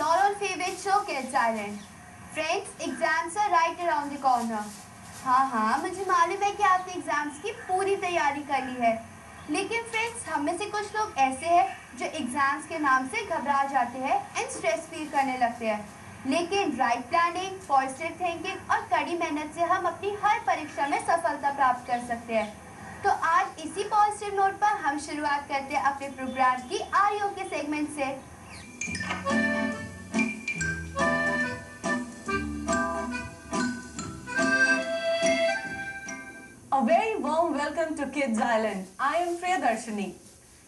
your own favorite show Kids Island. Friends, exams are right around the corner. हाँ, मुझे मालूम है कि आपने एग्जाम्स की पूरी तैयारी कर ली है, लेकिन फ्रेंड्स हम में से कुछ लोग ऐसे हैं जो एग्जाम्स के नाम से घबरा जाते हैं एंड स्ट्रेस फील करने लगते हैं। लेकिन राइट प्लानिंग, पॉजिटिव थिंकिंग और कड़ी मेहनत से हम अपनी हर परीक्षा में सफलता प्राप्त कर सकते हैं। तो आज इसी पॉजिटिव नोट पर हम शुरुआत करते हैं अपने प्रोग्राम की आरओ के सेगमेंट से। A very warm welcome to Kids Island. I am Priyadarshini.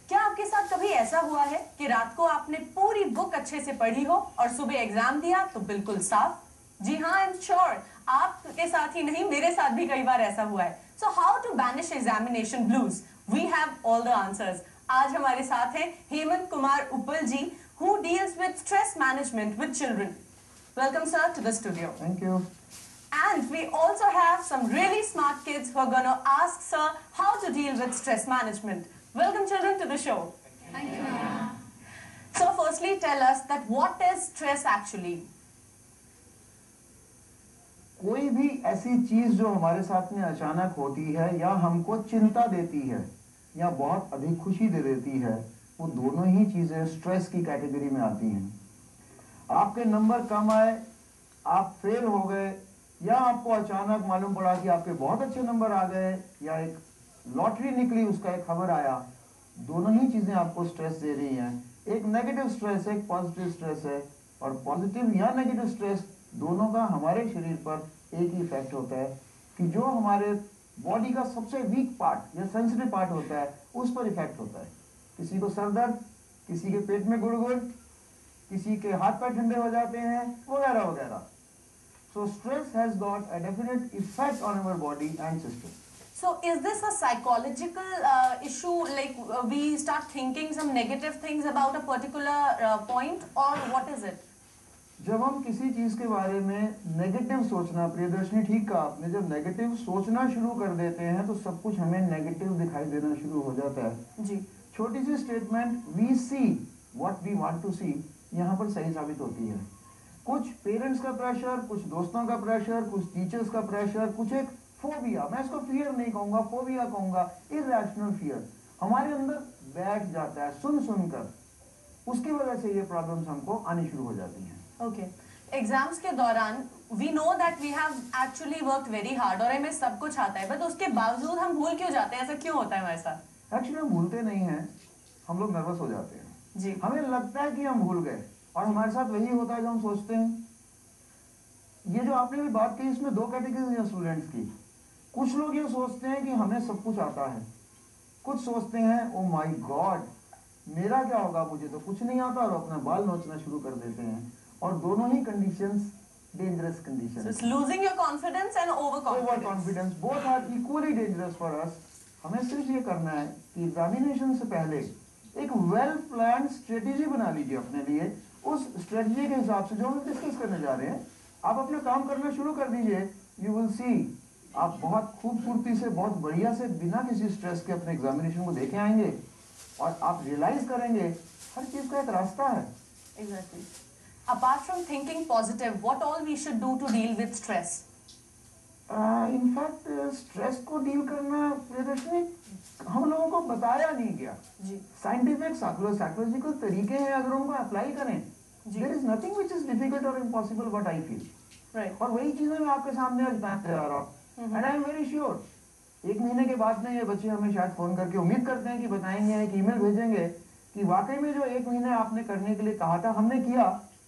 क्या आपके साथ कभी ऐसा हुआ है कि रात को आपने पूरी बुक अच्छे से पढ़ी हो और सुबह एग्जाम दिया तो बिल्कुल साफ? जी हाँ, आई एम श्योर आपके साथ ही नहीं, मेरे साथ भी कई बार ऐसा हुआ है। So how to banish examination blues? We have all the answers. आज हमारे साथ हैं हेमंत कुमार उपल जी, who deals with stress management with children. Welcome sir to the studio. Thank you. And we also have some really smart kids who are going to ask sir how to deal with stress management. Welcome children to the show. Thank you. So firstly tell us that what is stress actually? कोई भी ऐसी चीज जो हमारे साथ में अचानक होती है या हमको चिंता देती है या बहुत अधिक खुशी दे देती है, वो दोनों ही चीजें स्ट्रेस की कैटेगरी में आती हैं। आपके नंबर कम आए, आप फेल हो गए, या आपको अचानक मालूम पड़ा कि आपके बहुत अच्छे नंबर आ गए, या एक लॉटरी निकली उसका एक खबर आया, दोनों ही चीजें आपको स्ट्रेस दे रही हैं। एक नेगेटिव स्ट्रेस है, एक पॉजिटिव स्ट्रेस है, और पॉजिटिव या नेगेटिव स्ट्रेस दोनों का हमारे शरीर पर एक ही इफेक्ट होता है कि जो हमारे बॉडी का सबसे वीक पार्ट या सेंसिटिव पार्ट होता है उस पर इफेक्ट होता है। किसी को सर दर्द, किसी के पेट में गुड़गुड़, किसी के हाथ पैर ठंडे हो जाते हैं, वगैरह वगैरह। So stress has got a definite effect on our body and system. So is this a psychological issue, like we start thinking some negative things about a particular point, or what is it? जब हम किसी चीज के बारे में negative सोचना, प्रियदर्शनी ठीक कहा आपने, जब नेगेटिव सोचना शुरू कर देते हैं तो सब कुछ हमें नेगेटिव दिखाई देना शुरू हो जाता है। जी। छोटी सी statement we see what we want to see यहाँ पर सही साबित होती है। कुछ पेरेंट्स का प्रेशर, कुछ दोस्तों का प्रेशर, कुछ टीचर्स का प्रेशर, कुछ एक फोबिया, मैं इसको फियर नहीं कहूंगा, फोबिया कहूंगा, इरैशनल फियर हमारे अंदर बैठ जाता है सुन सुनकर। उसकी वजह से ये प्रॉब्लम्स हमको आनी शुरू हो जाती हैं। ओके, एग्जाम्स के दौरान we know that we have actually worked very hard और हमें सब कुछ आता है, बट उसके बावजूद हम भूल क्यों जाते हैं? ऐसा क्यों होता है हमारे साथ? एक्चुअली हम भूलते नहीं हैं, हम लोग नर्वस हो जाते हैं जी। हमें लगता है कि हम भूल गए, और हमारे साथ वही होता है जो हम सोचते हैं। ये जो आपने भी बात की, इसमें दो कैटेगरी है स्टूडेंट्स की। कुछ लोग ये सोचते हैं कि हमें सब कुछ आता है, कुछ सोचते हैं ओ माय गॉड मेरा क्या होगा, मुझे तो कुछ नहीं आता, और अपना बाल नोचना शुरू कर देते हैं। और दोनों ही conditions dangerous conditions. So it's losing your confidence and overconfidence both are equally dangerous for us. हमें सिर्फ ये करना है कि एग्जामिनेशन से पहले एक वेल प्लान स्ट्रेटेजी बना लीजिए अपने लिए। उस स्ट्रेटेजी के हिसाब से जो हम डिस्कस करने जा रहे हैं, आप अपना काम करना शुरू कर दीजिए। यू विल सी, आप बहुत खूबसूरती से, बहुत बढ़िया से, बिना किसी स्ट्रेस के अपने एग्जामिनेशन को देखे आएंगे, और आप रियलाइज करेंगे हर चीज का एक रास्ता है। Exactly. Apart from thinking positive, what all we should do to deal with stress? In fact stress को डील करना प्रियदर्शनी हम लोगों को बताया नहीं गया। साइंटिफिक साइकोलॉजिकल तरीके हैं, अगर उनको अप्लाई करें, there is nothing which is difficult और impossible, what I feel. Right. और वही चीजें मैं आपके सामने आज बताने जा रहा हूँ, and I am very sure 1 महीने के बाद में ये बच्चे हमें शायद फोन करके उम्मीद करते हैं कि बताएंगे, एक ईमेल भेजेंगे कि वाकई में जो 1 महीने आपने करने के लिए कहा था हमने किया,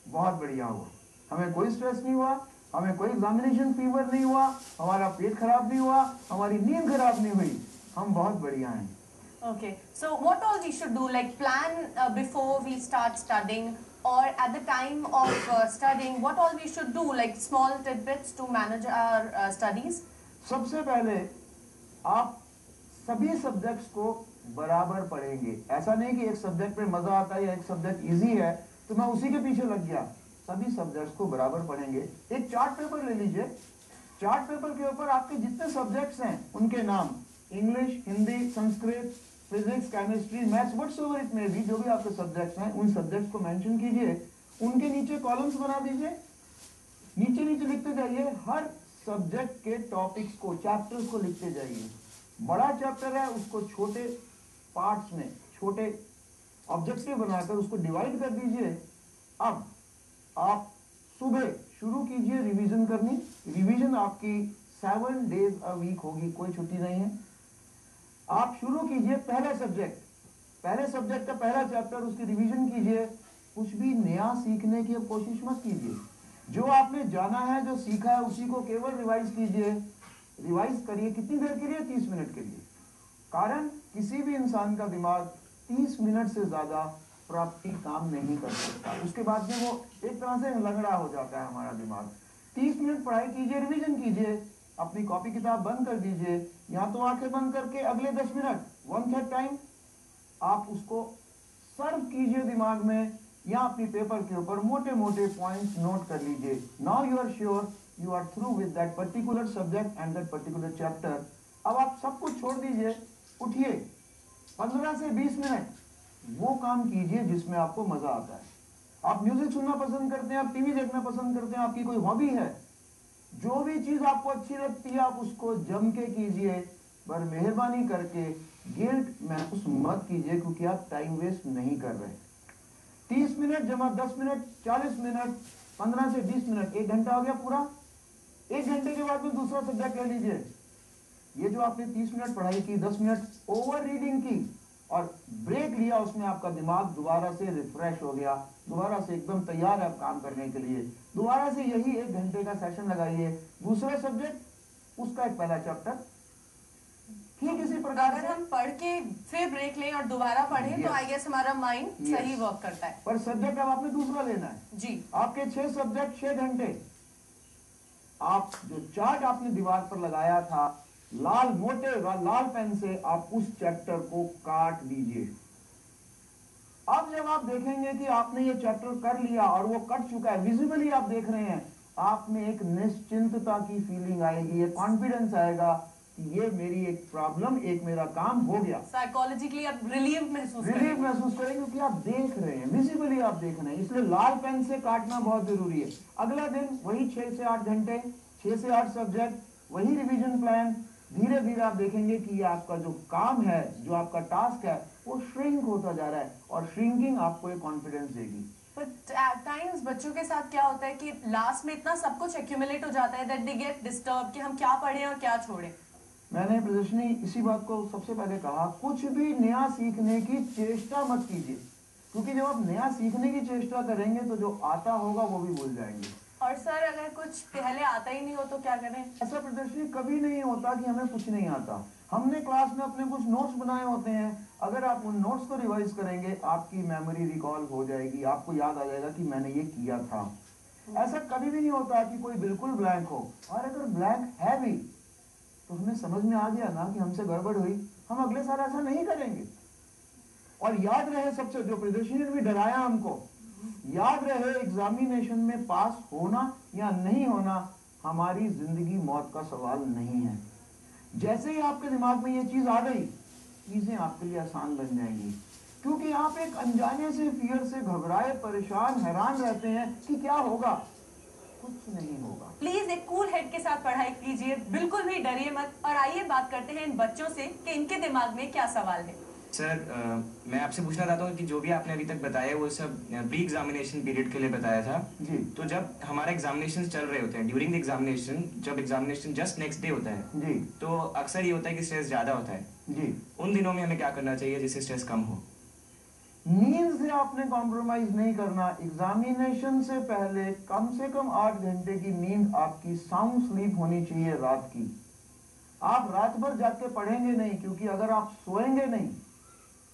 बहुत बढ़िया हुआ, हमें कोई स्ट्रेस नहीं हुआ, हमें कोई एग्जामिनेशन फीवर नहीं हुआ, हमारा पेट खराब नहीं हुआ, हमारी नींद खराब नहीं हुई, हम बहुत बढ़िया हैं। Okay, so what all we should do, like plan before we start studying, or at the time of studying, what all we should do, like small tidbits to manage our studies? सबसे पहले आप सभी subjects को बराबर पढ़ेंगे। ऐसा नहीं कि एक सब्जेक्ट में मजा आता है या एक सब्जेक्ट इजी है तो मैं उसी के पीछे लग गया। सभी सब्जेक्ट्स को बराबर पढ़ेंगे। एक चार्ट पेपर ले लीजिए, चार्ट पेपर के ऊपर आपके जितने सब्जेक्ट्स हैं उनके नाम, English, Hindi, Sanskrit, physics, chemistry, maths, whatsoever it may be, जो भी आपके सब्जेक्ट्स हैं उन सब्जेक्ट्स को मेंशन कीजिए उनके नीचे कॉलम्स बना दीजिए, नीचे नीचे लिखते जाइए, हर सब्जेक्ट के टॉपिक्स को, चैप्टर्स को लिखते जाइए। बड़ा चैप्टर है उसको छोटे पार्ट्स में, छोटे ऑब्जेक्टिव बनाकर उसको डिवाइड कर दीजिए। अब आप सुबह शुरू कीजिए रिवीजन करनी। रिवीजन आपकी 7 डेज अ वीक होगी, कोई छुट्टी नहीं है। आप शुरू कीजिए पहले सब्जेक्ट का पहला चैप्टर, उसकी रिवीजन कीजिए। कुछ भी नया सीखने की कोशिश मत कीजिए। जो आपने जाना है, जो सीखा है, उसी को केवल रिवाइज कीजिए। रिवाइज करिए कितनी देर के लिए? 30 मिनट के लिए। कारण किसी भी इंसान का दिमाग 30 मिनट से ज्यादा प्राप्ति काम नहीं कर सकता। उसके बाद में वो एक तरह से लंगड़ा हो जाता है हमारा दिमाग। 30 मिनट पढ़ाई कीजिए, रिवीजन कीजिए, अपनी कॉपी किताब बंद कर दीजिए, या तो आंखें बंद करके अगले 10 मिनट 1/3 टाइम आप उसको सर्व कीजिए दिमाग में, या अपनी पेपर के ऊपर मोटे मोटे पॉइंट्स नोट कर लीजिए। Now you are sure you are through with that particular subject and that particular chapter. अब आप सब कुछ छोड़ दीजिए, उठिए, 15 से 20 मिनट वो काम कीजिए जिसमें आपको मजा आता है। आप म्यूजिक सुनना पसंद करते हैं, आप टीवी देखना पसंद करते हैं, आपकी कोई हॉबी है, जो भी चीज आपको अच्छी लगती है आप उसको जम के कीजिए, पर मेहरबानी करके गिल्ट महसूस मत कीजिए, क्योंकि आप टाइम वेस्ट नहीं कर रहे। 30 मिनट जमा 10 मिनट, 40 मिनट, 15 से 20 मिनट, 1 घंटा हो गया पूरा। 1 घंटे के बाद में दूसरा सब्जेक्ट ले लीजिए। ये जो आपने 30 मिनट पढ़ाई की, 10 मिनट ओवर रीडिंग की और ब्रेक लिया, उसमें आपका दिमाग दोबारा से रिफ्रेश हो गया, दोबारा से एकदम तैयार है काम करने के लिए। दोबारा से यही 1 घंटे का सेशन लगाइए। दूसरा सब्जेक्ट, उसका एक पहला चैप्टर, ठीक इसी प्रकार अगर से हम पढ़ के फिर ब्रेक लें और दोबारा पढ़ें तो Yes. आई गेस हमारा माइंड Yes. सही वर्क करता है। पर सब्जेक्ट अब आपने दूसरा लेना है। जी, आपके 6 सब्जेक्ट 6 घंटे। आप जो चार्ट आपने दीवार पर लगाया था, लाल मोटे लाल पेन से आप उस चैप्टर को काट दीजिए। अब जब आप देखेंगे कि आपने ये चैप्टर कर लिया और वो कट चुका है, विजिबली आप देख रहे हैं, आप में एक निश्चिंतता की फीलिंग आएगी, एक कॉन्फिडेंस आएगा कि ये मेरी एक प्रॉब्लम, एक मेरा काम हो गया। साइकोलॉजिकली आप रिलीफ महसूस रिलीफ करेंगे। महसूस करें, क्योंकि आप देख रहे हैं, विजिबली आप देख रहे हैं। इसलिए लाल पेन से काटना बहुत जरूरी है। अगला दिन वही 6 से 8 घंटे, 6 से 8 सब्जेक्ट, वही रिवीजन प्लान। धीरे धीरे आप देखेंगे कि ये आपका जो काम है, जो आपका टास्क है, वो श्रिंक होता जा रहा है, और श्रिंकिंग आपको एक कॉन्फिडेंस देगी। बट एट टाइम्स बच्चों के साथ क्या होता है कि लास्ट में इतना सब कुछ एक्यूमुलेट हो जाता है दैट दे गेट डिस्टर्ब कि हम क्या पढ़ें और क्या छोड़ें। मैंने प्रदर्शनी इसी बात को सबसे पहले कहा, कुछ भी नया सीखने की चेष्टा मत कीजिए, क्योंकि जब आप नया सीखने की चेष्टा करेंगे तो जो आता होगा वो भी भूल जाएंगे। और सर अगर कुछ पहले आता ही नहीं हो तो क्या करें? ऐसा प्रदर्शनी कभी नहीं होता कि हमें कुछ नहीं आता। हमने क्लास में अपने कुछ नोट्स बनाए होते हैं, अगर आप उन नोट्स को रिवाइज करेंगे आपकी मेमोरी रिकॉल हो जाएगी, आपको याद आ जाएगा कि मैंने ये किया था। ऐसा कभी भी नहीं होता कि कोई बिल्कुल ब्लैंक हो, और अगर ब्लैंक है भी तो हमें समझ में आ गया ना कि हमसे गड़बड़ हुई, हम अगले साल ऐसा नहीं करेंगे। और याद रहे, सबसे जो प्रदर्शनी ने भी डराया हमको, याद रहे एग्जामिनेशन में पास होना या नहीं होना हमारी जिंदगी मौत का सवाल नहीं है। जैसे ही आपके दिमाग में ये चीज आ गई, चीजें आपके लिए आसान बन जाएंगी, क्योंकि आप एक अनजाने से फियर से घबराए, परेशान, हैरान रहते हैं कि क्या होगा। कुछ नहीं होगा। प्लीज एक कूल हेड के साथ पढ़ाई कीजिए, बिल्कुल भी डरिए मत। और आइए बात करते हैं इन बच्चों से कि इनके दिमाग में क्या सवाल है। सर मैं आपसे पूछना चाहता हूँ कि जो भी आपने अभी तक बताया वो सब प्री एग्जामिनेशन पीरियड के लिए बताया था जी तो जब हमारे एग्जामिनेशन चल रहे होते हैं, ड्यूरिंग द एग्जामिनेशन, जब एग्जामिनेशन जस्ट नेक्स्ट डे होता है जी तो अक्सर ये होता है कि स्ट्रेस ज़्यादा होता है। जी उन दिनों में हमें क्या करना चाहिए जिससे स्ट्रेस कम हो? नींद से आपने कॉम्प्रोमाइज नहीं करना। एग्जामिनेशन से पहले कम से कम 8 घंटे की नींद आपकी साउंड स्लीप होनी चाहिए रात की। आप रात भर जाग के पढ़ेंगे नहीं, क्योंकि अगर आप सोएंगे नहीं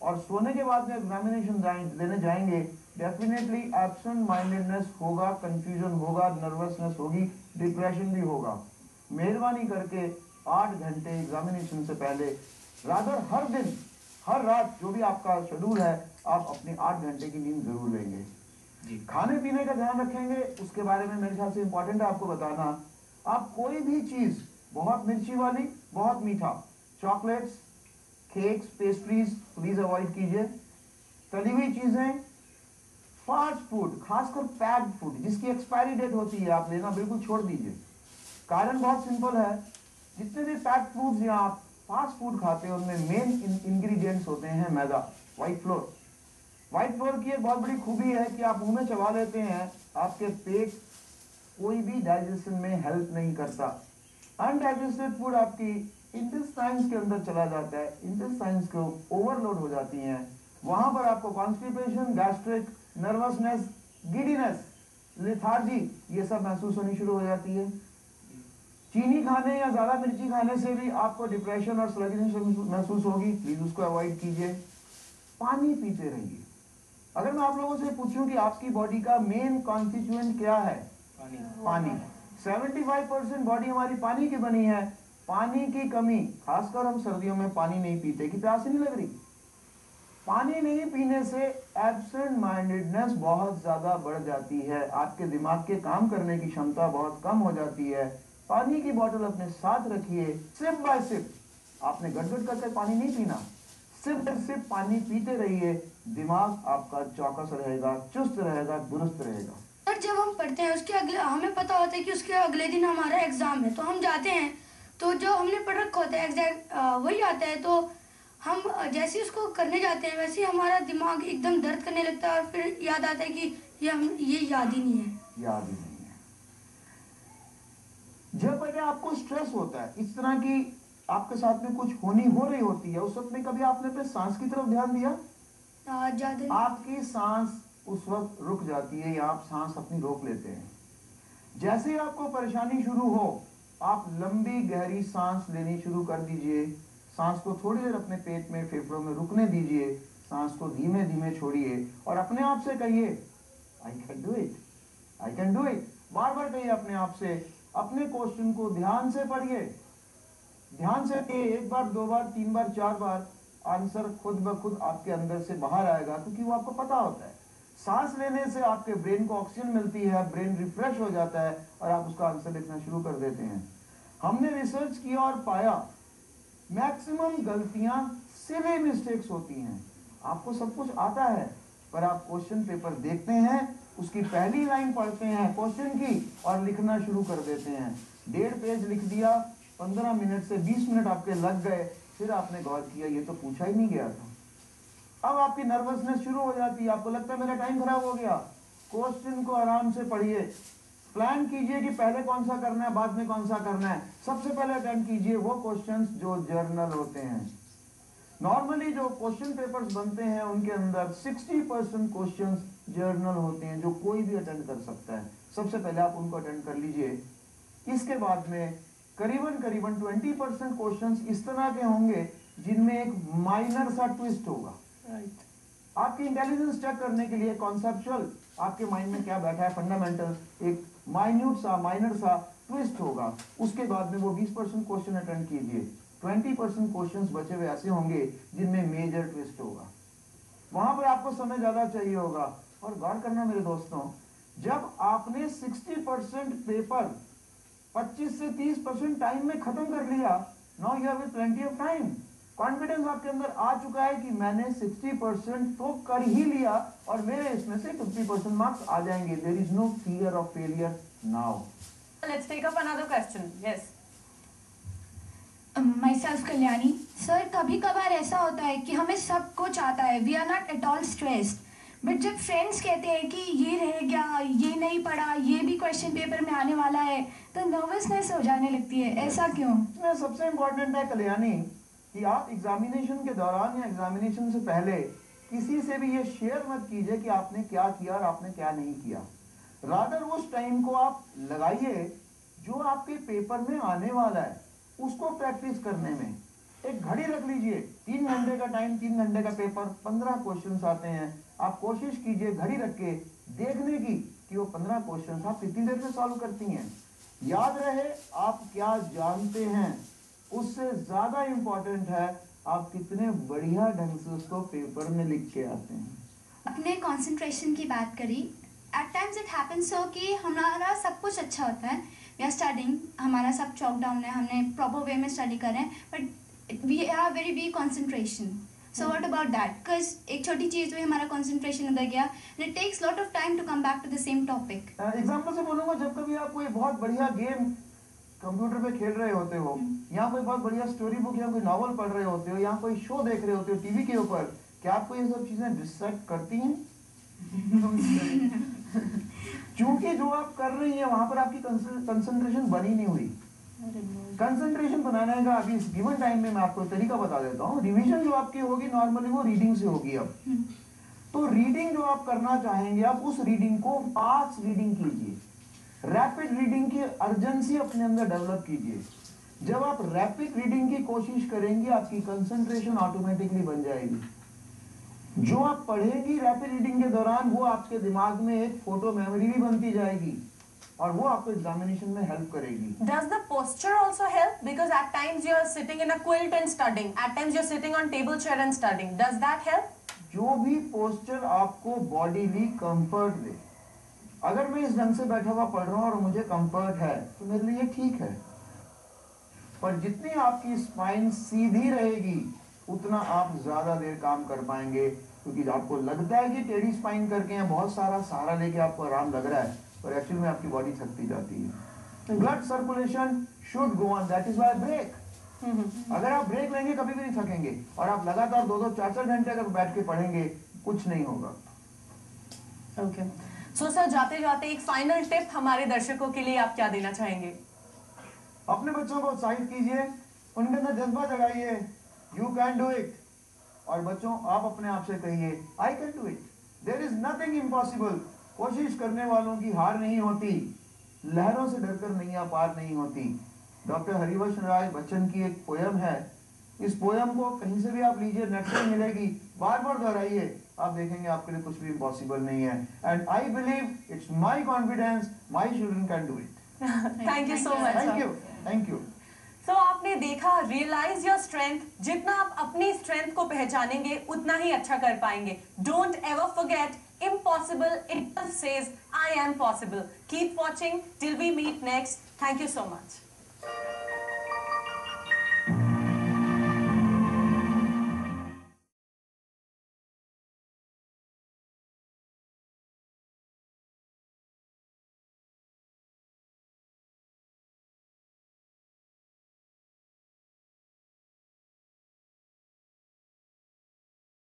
और सोने के बाद में एग्जामिनेशन देने जाएंगे, डेफिनेटली एब्सेंट माइंडेडनेस होगा, कंफ्यूजन होगा, नर्वसनेस होगी, डिप्रेशन भी होगा। मेहरबानी करके 8 घंटे एग्जामिनेशन से पहले, रादर हर दिन, हर रात, जो भी आपका शेड्यूल है, आप अपने 8 घंटे की नींद जरूर लेंगे। जी। खाने पीने का ध्यान रखेंगे, उसके बारे में मेरे ख्याल से इंपॉर्टेंट है आपको बताना। आप कोई भी चीज बहुत मिर्ची वाली, बहुत मीठा, chocolates, cakes, pastries please avoid कीजिए। तली हुई चीजें, फास्ट फूड, खासकर पैक्ड फूड जिसकी एक्सपायरी डेट होती है, आप लेना बिल्कुल छोड़ दीजिए। कारण बहुत सिंपल है, जितने भी पैक्ड फूड्स या आप फास्ट फूड खाते हैं उनमें मेन इंग्रेडिएंट्स होते हैं मैदा, व्हाइट फ्लोर। व्हाइट फ्लोर की एक बहुत बड़ी खूबी है कि आप मुंह में चबा लेते हैं, आपके पेट कोई भी डाइजेशन में हेल्प नहीं करता। अनडाइजेस्टेड फूड आपकी इंटेस्टाइन्स के अंदर चला जाता है, इंटेस्टाइन्स को ओवरलोड हो जाती हैं, वहां पर आपको constipation, gastric, nervousness, giddiness, lethargy ये सब महसूस होनी शुरू हो जाती है। चीनी खाने या ज्यादा मिर्ची खाने से भी आपको डिप्रेशन और स्लगिशनेस महसूस होगी, प्लीज उसको अवॉइड कीजिए। पानी पीते रहिए। अगर मैं आप लोगों से पूछूं कि आपकी बॉडी का मेन कॉन्स्टिट्यूएंट क्या है, पानी। 75% बॉडी हमारी पानी की बनी है। पानी की कमी, खासकर हम सर्दियों में पानी नहीं पीते कि प्यास नहीं लग रही। पानी नहीं पीने से एब्सेंट माइंडेडनेस बहुत ज्यादा बढ़ जाती है, आपके दिमाग के काम करने की क्षमता बहुत कम हो जाती है। पानी की बोतल अपने साथ रखिए, सिप बाय सिप। आपने गटगट करके पानी नहीं पीना, सिप बाय सिप पानी पीते रहिए। दिमाग आपका चौकस रहेगा, चुस्त रहेगा, दुरुस्त रहेगा। और जब हम पढ़ते हैं उसके अगले, हमें पता होता है कि उसके अगले दिन हमारा एग्जाम है, तो हम जाते हैं तो जो हमने पढ़ रखा होता है एग्जैक्ट वही आता है, तो हम जैसे उसको करने जाते हैं वैसे ही हमारा दिमाग एकदम दर्द करने लगता है और फिर याद आता है कि ये याद ही नहीं है। याद ही नहीं है। जब पहले आपको स्ट्रेस होता है, इस तरह की आपके साथ में कुछ हो रही होती है, उस वक्त में कभी आपने अपने सांस की तरफ ध्यान दिया? ज्यादा आपकी सांस उस वक्त रुक जाती है या आप सांस अपनी रोक लेते हैं। जैसे ही आपको परेशानी शुरू हो, आप लंबी गहरी सांस लेनी शुरू कर दीजिए। सांस को थोड़ी देर अपने पेट में, फेफड़ों में रुकने दीजिए। सांस को धीमे धीमे छोड़िए और अपने आप से कहिए I can do it, I can do it. बार बार कहिए अपने आप से। अपने क्वेश्चन को ध्यान से पढ़िए, ध्यान से पढ़िए। एक बार, दो बार, तीन बार, चार बार आंसर खुद ब खुद आपके अंदर से बाहर आएगा, क्योंकि वो आपको पता होता है। सांस लेने से आपके ब्रेन को ऑक्सीजन मिलती है, ब्रेन रिफ्रेश हो जाता है और आप उसका आंसर लिखना शुरू कर देते हैं। हमने रिसर्च किया और पाया मैक्सिमम गलतियां सिली मिस्टेक्स होती हैं। आपको सब कुछ आता है पर आप क्वेश्चन पेपर देखते हैं, उसकी पहली लाइन पढ़ते हैं क्वेश्चन की और लिखना शुरू कर देते हैं। 1.5 पेज लिख दिया, 15 मिनट से 20 मिनट आपके लग गए, फिर आपने गौर किया ये तो पूछा ही नहीं गया था। अब आपकी नर्वसनेस शुरू हो जाती है, आपको लगता है मेरा टाइम खराब हो गया। क्वेश्चन को आराम से पढ़िए, प्लान कीजिए कि पहले कौन सा करना है, बाद में कौन सा करना है। सबसे पहले अटेम्प्ट कीजिए वो क्वेश्चंस जो जर्नल होते हैं। नॉर्मली जो क्वेश्चन पेपर्स बनते हैं उनके अंदर 60% क्वेश्चंस जर्नल होते हैं जो कोई भी अटेंड कर सकता है। सबसे पहले आप उनको अटेंड कर लीजिए। इसके बाद में करीबन 20% क्वेश्चंस इस तरह के होंगे जिनमें एक माइनर सा ट्विस्ट होगा। आपकी इंटेलिजेंस चेक करने के लिए कॉन्सेप्चुअल आपके माइंड में क्या बैठा है, फंडामेंटल, एक माइनर सा ट्विस्ट होगा। उसके बाद में वो 20% क्वेश्चन अटेंड कीजिए। 20% क्वेश्चंस बचे हुए ऐसे होंगे जिनमें मेजर ट्विस्ट होगा, वहां पर आपको समय ज्यादा चाहिए होगा। और गौर करना मेरे दोस्तों, जब आपने 60% पेपर 25 से 30% टाइम में खत्म कर लिया, now you have plenty of time. Confidence आपके अंदर आ चुका है कि मैंने 60% तो कर ही लिया और मेरे इसमें से 50% मार्क्स आ जाएंगे। There is no fear of failure now. Let's take up another question. Yes. myself Kalyani sir, कभी कभार ऐसा होता है कि हमें सब कुछ आता है, we are not at all stressed, but जब फ्रेंड्स कहते हैं कि ये रह गया, ये नहीं पढ़ा, ये भी क्वेश्चन पेपर में आने वाला है, तो नर्वसनेस हो जाने लगती है। ऐसा क्यों? सबसे इम्पोर्टेंट है कल्याणी कि आप एग्जामिनेशन के दौरान या एग्जामिनेशन से पहले किसी से भी ये शेयर मत कीजिए कि आपने क्या किया और आपने क्या नहीं किया। रादर उस टाइम को आप लगाइए जो आपके पेपर में आने वाला है, उसको प्रैक्टिस करने में। एक घड़ी रख लीजिए, 3 घंटे का टाइम, 3 घंटे का पेपर, 15 क्वेश्चंस आते हैं। आप कोशिश कीजिए घड़ी रख के देखने की कि वो 15 क्वेश्चंस आप कितनी देर में सॉल्व करती हैं। याद रहे आप क्या जानते हैं, उससे ज्यादा इंपॉर्टेंट है आप कितने बढ़िया ढंग से उसको पेपर में लिख के आते हैं। अपने कंसंट्रेशन की बात करी, at times it happens so कि हमारा सब कुछ अच्छा होता है, वी आर स्टडिंग, हमारा सब चॉक डाउन है, हमने प्रॉपर वे में स्टडी कर रहे हैं, but we have very weak concentration. So what about that? Because एक छोटी चीज में हमारा concentration उधर गया and it takes lot of time to come back to the same topic. Example से बोलूंगा, जब कभी आप कोई बहुत बढ़िया गेम कंप्यूटर पे खेल रहे होते हो, या कोई बहुत बढ़िया स्टोरी बुक या कोई नॉवल पढ़ रहे होते हो, या कोई शो देख रहे होते हो टीवी के ऊपर, क्या आपको ये सब चीजें डिस्ट्रैक्ट करती हैं? क्योंकि जो आप कर रही हैं वहां पर आपकी कंसंट्रेशन बनी नहीं हुई। कंसंट्रेशन बनाने का अभी इस गिवन टाइम में मैं आपको तरीका बता देता हूँ। रिवीजन जो आपकी होगी नॉर्मली वो रीडिंग से होगी। अब तो रीडिंग जो आप करना चाहेंगे, आप उस रीडिंग को फास्ट रीडिंग कीजिए, रैपिड रीडिंग की अर्जेंसी अपने अंदर डेवलप कीजिए। जब आप रैपिड रीडिंग की कोशिश करेंगे आपकी कंसंट्रेशन ऑटोमेटिकली बन जाएगी। जो आप पढ़ेंगी रैपिड रीडिंग के दौरान वो आपके दिमाग में एक फोटो मेमोरी भी बनती जाएगी और वो आपको एग्जामिनेशन में हेल्प करेगी। Does the posture also help? Because at times you are sitting in a quilt and studying. At times you are sitting on table chair and studying. Does that help? जो भी posture आपको bodily comfort दे, अगर मैं इस ढंग से बैठा हुआ पढ़ रहा हूँ और मुझे कंफर्ट है तो मेरे लिए ठीक है। पर जितनी आपकी स्पाइन सीधी रहेगी उतना आप ज्यादा देर काम कर पाएंगे, क्योंकि आपको लगता है कि टेढ़ी स्पाइन करके हैं, बहुत सारा सहारा लेके आपको आराम लग रहा है, पर एक्चुअली में आपकी बॉडी थकती जाती है। Blood circulation should go on, that is why break. अगर आप ब्रेक लेंगे कभी भी नहीं थकेंगे, और आप लगातार 2-2, 4-4 घंटे अगर बैठ के पढ़ेंगे कुछ नहीं होगा। Okay. So सर, जाते जाते एक फाइनल टिप हमारे दर्शकों के लिए आप क्या देना चाहेंगे? अपने बच्चों को उत्साहित कीजिए, उनके अंदर जज्बा जगाइए, यू कैन डू इट। और बच्चों आप अपने आप से कहिए I can do it, there is nothing impossible. कोशिश करने वालों की हार नहीं होती, लहरों से डरकर नैया पार नहीं होती। डॉक्टर हरिवंश राय बच्चन की एक पोयम है, इस पोयम को कहीं से भी आप लीजिए, नेट पे मिलेगी, बार बार दोहराइए, आप देखेंगे आपके लिए कुछ भी इम्पॉसिबल नहीं है। And I believe, it's my confidence, my children can do it. Thank you so much. Thank you. तो आपने देखा, रियलाइज योर स्ट्रेंथ। जितना आप अपनी स्ट्रेंथ को पहचानेंगे उतना ही अच्छा कर पाएंगे। Don't ever forget, impossible it says I am possible. Keep watching till we meet next. Thank you so much.